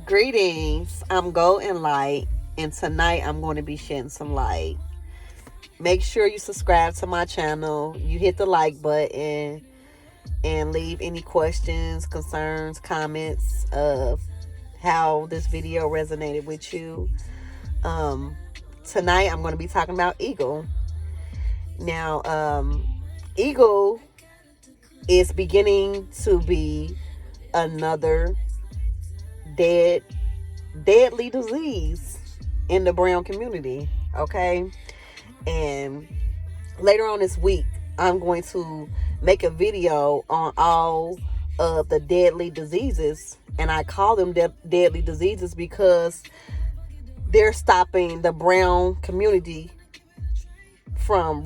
Greetings. I'm Golden Light, and tonight I'm going to be shedding some light. Make sure you subscribe to my channel. You hit the like button and leave any questions, concerns, comments of how this video resonated with you. Tonight I'm going to be talking about ego. Now, ego is beginning to be another deadly disease in the brown community. Okay, and later on this week I'm going to make a video on all of the deadly diseases, and I call them deadly diseases because they're stopping the brown community from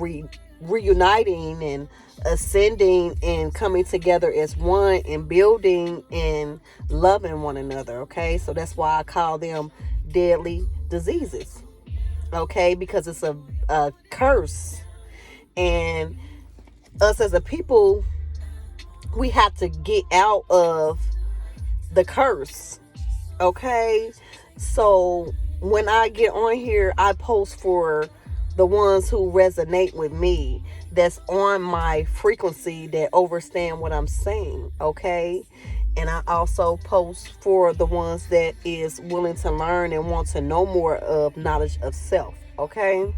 reuniting and ascending and coming together as one and building and loving one another. Okay, so that's why I call them deadly diseases. Okay, because it's a curse, and us as a people, we have to get out of the curse. Okay, so when I get on here, I post for the ones who resonate with me, that's on my frequency, that understand what I'm saying. Okay, and I also post for the ones that is willing to learn and want to know more of knowledge of self. Okay,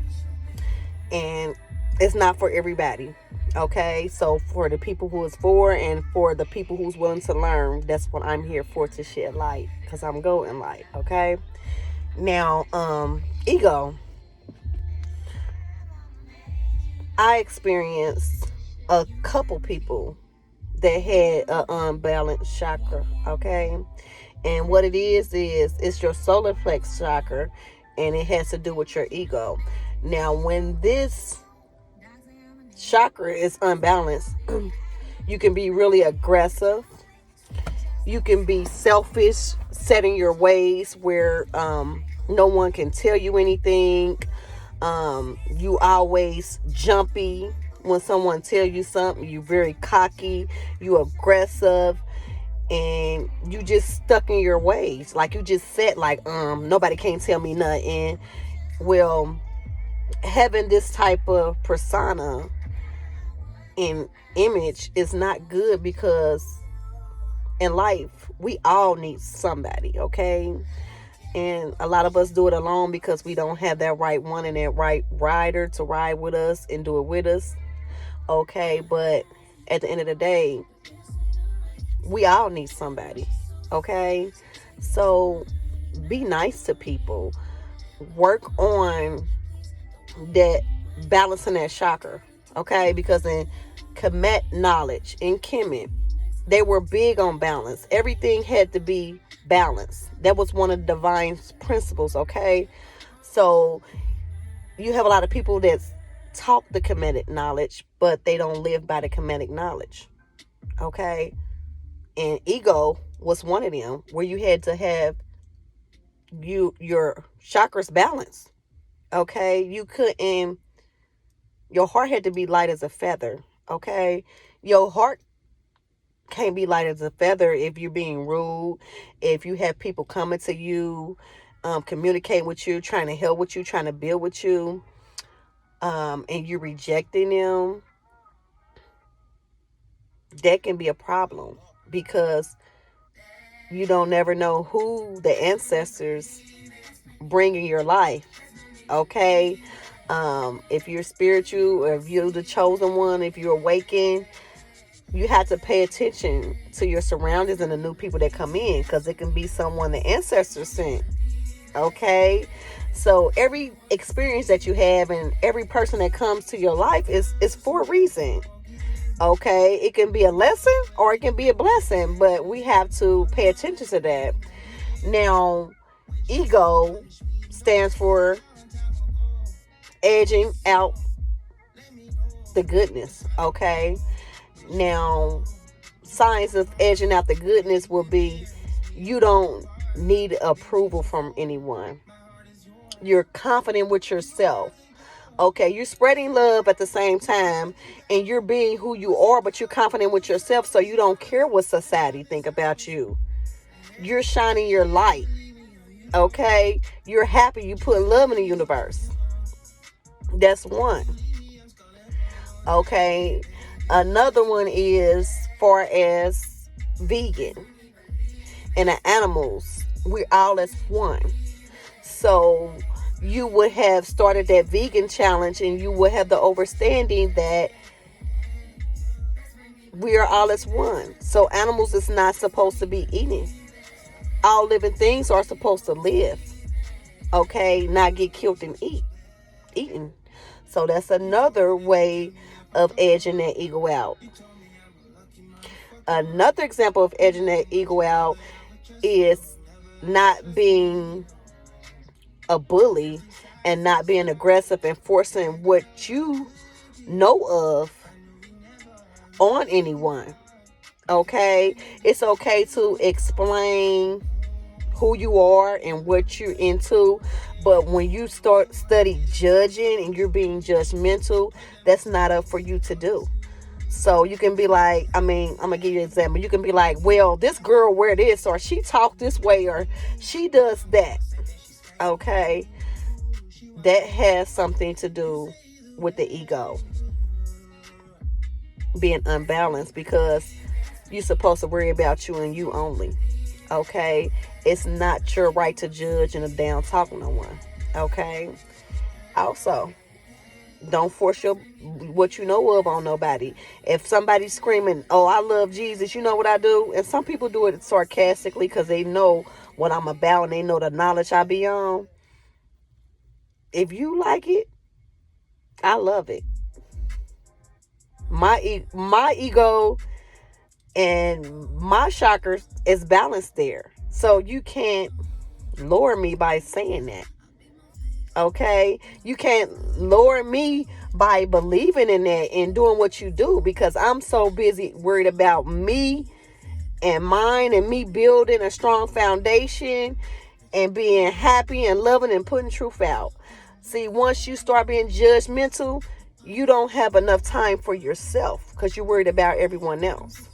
and it's not for everybody. Okay, so for the people who is for, and for the people who's willing to learn, that's what I'm here for, to shed light, because I'm golden light. Okay, now ego. I experienced a couple people that had an unbalanced chakra. Okay, and what it is it's your solar plex chakra, and it has to do with your ego. Now, when this chakra is unbalanced, you can be really aggressive. You can be selfish, setting your ways where no one can tell you anything. You always jumpy when someone tell you something. You very cocky, you aggressive, and you just stuck in your ways. Like you just said, like, nobody can't tell me nothing. Well, having this type of persona and image is not good, because in life we all need somebody. Okay, and a lot of us do it alone because we don't have that right one and that right rider to ride with us and do it with us. Okay, but at the end of the day, we all need somebody. Okay, so be nice to people. Work on that, balancing that chakra. Okay, because in Kemet knowledge, in Kemet, they were big on balance. Everything had to be balanced. That was one of the divine principles. Okay, so you have a lot of people that talk the Kemetic knowledge, but they don't live by the Kemetic knowledge. Okay, and ego was one of them, where you had to have your chakras balanced. Okay, you couldn't. Your heart had to be light as a feather. Okay, your heart can't be light as a feather if you're being rude, if you have people coming to you, communicating with you, trying to help with you, trying to build with you, and you're rejecting them. That can be a problem, because you don't never know who the ancestors bring in your life. Okay, if you're spiritual, or if you're the chosen one, if you're awakened, you have to pay attention to your surroundings and the new people that come in, because it can be someone the ancestors sent. Okay, so every experience that you have and every person that comes to your life is for a reason. Okay, it can be a lesson or it can be a blessing, but we have to pay attention to that. Now, ego stands for edging out the goodness. Okay, now signs of edging out the goodness will be, you don't need approval from anyone. You're confident with yourself. Okay, you're spreading love at the same time, and you're being who you are, but you're confident with yourself, so you don't care what society think about you. You're shining your light. Okay? You're happy. You put love in the universe. That's one. Okay? Another one is far as vegan and the animals. We're all as one. So you would have started that vegan challenge, and you would have the understanding that we are all as one. So animals is not supposed to be eating. All living things are supposed to live. Okay, not get killed and eaten. So that's another way of edging that ego out. Another example of edging that ego out is not being a bully and not being aggressive and forcing what you know of on anyone. Okay? It's okay to explain who you are and what you're into, but when you start study judging and you're being judgmental, that's not up for you to do. So you can be like, I'm gonna give you an example. You can be like, well, this girl wear this, or she talk this way, or she does that. Okay? That has something to do with the ego being unbalanced, because you're supposed to worry about you and you only. Okay? It's not your right to judge and to down talk no one. Okay? Also, don't force what you know of on nobody. If somebody's screaming, oh, I love Jesus, you know what I do? And some people do it sarcastically because they know what I'm about and they know the knowledge I be on. If you like it, I love it. My ego and my chakras is balanced there. So you can't lower me by saying that. Okay? You can't lower me by believing in that and doing what you do, because I'm so busy worried about me and mine and me building a strong foundation and being happy and loving and putting truth out. See, once you start being judgmental, you don't have enough time for yourself because you're worried about everyone else.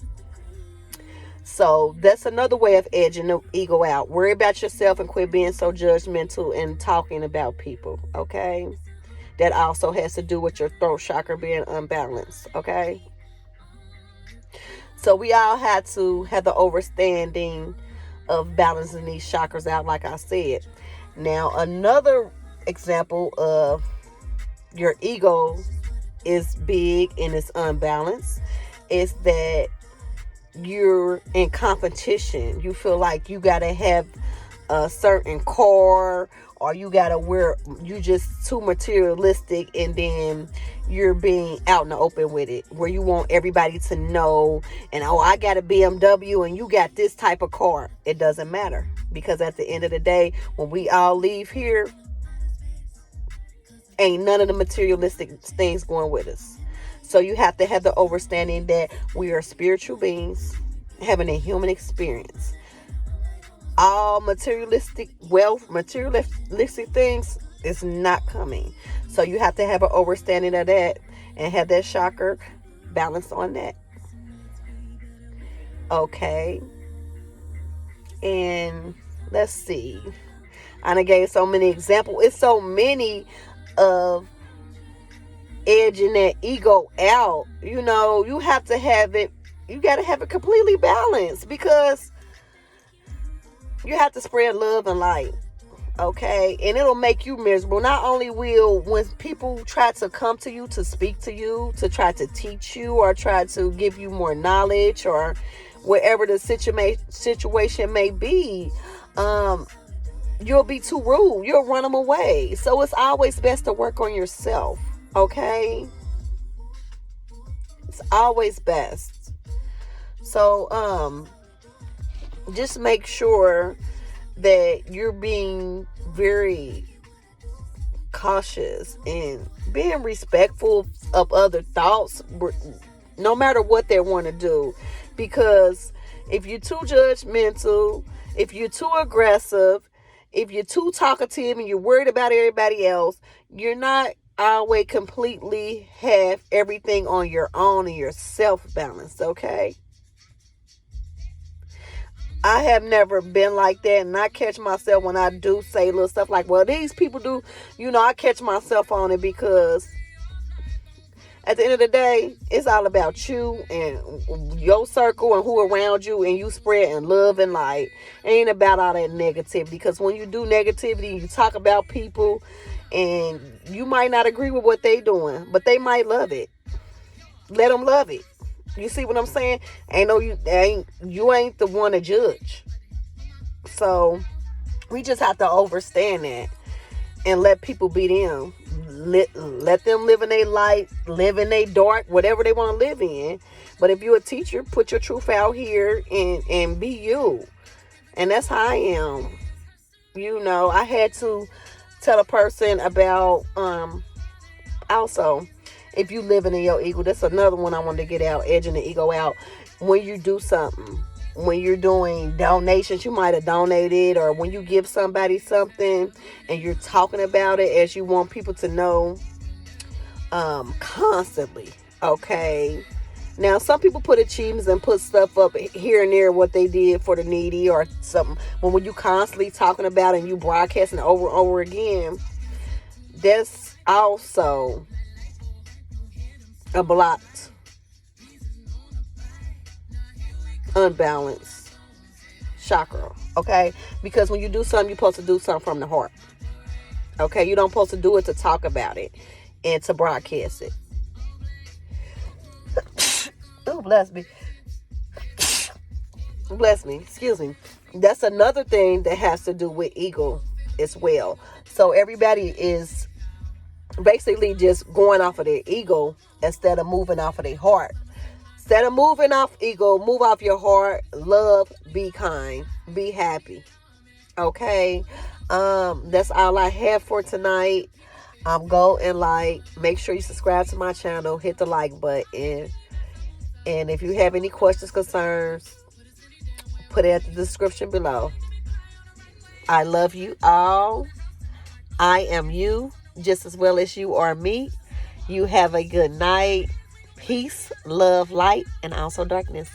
So that's another way of edging the ego out. Worry about yourself and quit being so judgmental and talking about people. Okay? That also has to do with your throat chakra being unbalanced. Okay? So we all had to have the understanding of balancing these chakras out, like I said. Now, another example of your ego is big and it's unbalanced is that you're in competition. You feel like you gotta have a certain car, or you gotta wear, you just too materialistic, and then you're being out in the open with it, where you want everybody to know, and oh, I got a BMW and you got this type of car. It doesn't matter, because at the end of the day, when we all leave here, ain't none of the materialistic things going with us. So you have to have the understanding that we are spiritual beings having a human experience. All materialistic wealth, materialistic things is not coming. So you have to have an understanding of that and have that chakra balanced on that. Okay. And let's see. I done gave so many examples. It's so many of edging that ego out. You know, you have to have it, you got to have it completely balanced, because you have to spread love and light. Okay? And it'll make you miserable. Not only will, when people try to come to you to speak to you, to try to teach you or try to give you more knowledge, or whatever the situation may be, you'll be too rude. You'll run them away. So it's always best to work on yourself. Okay? It's always best. So, just make sure that you're being very cautious and being respectful of other thoughts, no matter what they want to do. Because if you're too judgmental, if you're too aggressive, if you're too talkative and you're worried about everybody else, you're not always completely have everything on your own and your self balanced. Okay? I have never been like that, and I catch myself when I do say little stuff like, well, these people do, I catch myself on it, because at the end of the day, it's all about you and your circle and who around you, and you spreading love and light. It ain't about all that negativity, because when you do negativity, you talk about people, and you might not agree with what they doing, but they might love it. Let them love it. You see what I'm saying? You ain't the one to judge. So we just have to understand that and let people be them. Let them live in their light, live in their dark, whatever they want to live in. But if you're a teacher, put your truth out here and be you. And that's how I am. I had to tell a person about also, if you living in your ego, that's another one I wanted to get out, edging the ego out. When you do something, when you're doing donations, you might have donated, or when you give somebody something and you're talking about it as you want people to know, constantly. Okay. Now, some people put achievements and put stuff up here and there, what they did for the needy or something. When you constantly talking about it and you broadcasting over and over again, that's also a blocked, unbalanced chakra. Okay, because when you do something, you're supposed to do something from the heart. Okay, you don't supposed to do it to talk about it and to broadcast it. Oh, bless me. Bless me. Excuse me. That's another thing that has to do with ego as well. So everybody is basically just going off of their ego instead of moving off of their heart. Instead of moving off ego, move off your heart. Love, be kind, be happy. Okay, that's all I have for tonight. Go and make sure you subscribe to my channel, hit the like button, and if you have any questions, concerns, put it at the description below. I love you all. I am you just as well as you are me. You have a good night. Peace, love, light, and also darkness.